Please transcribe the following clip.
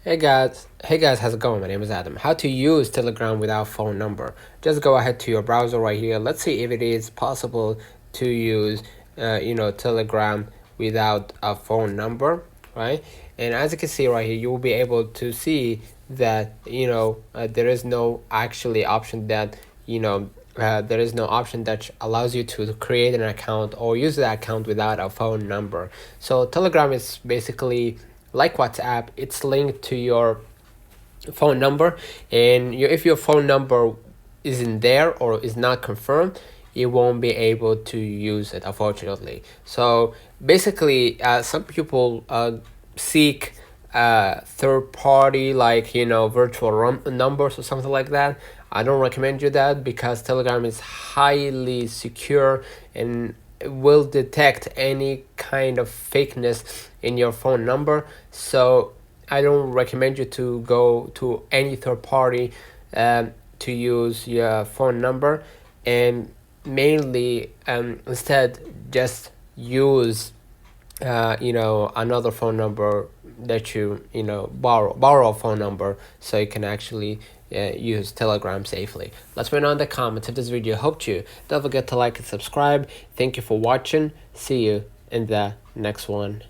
Hey guys, how's it going? My name is Adam. How to use Telegram without phone number? Just go ahead to your browser right here. Let's see if it is possible to use, Telegram without a phone number, right? And as you can see right here, you will be able to see that there is no actually option that there is no option that allows you to create an account or use the account without a phone number. So Telegram is basically like WhatsApp. It's linked to your phone number, and if your phone number isn't there or is not confirmed, you won't be able to use it, unfortunately. So basically, some people seek third party, like virtual numbers or something like that. I don't recommend you that, because Telegram is highly secure and will detect any kind of fakeness in your phone number. So I don't recommend you to go to any third party to use your phone number, and mainly instead just use another phone number that borrow a phone number, so you can actually use Telegram safely. Let's wait on the comments if this video helped you. Don't forget to like and subscribe. Thank you for watching. See you in the next one.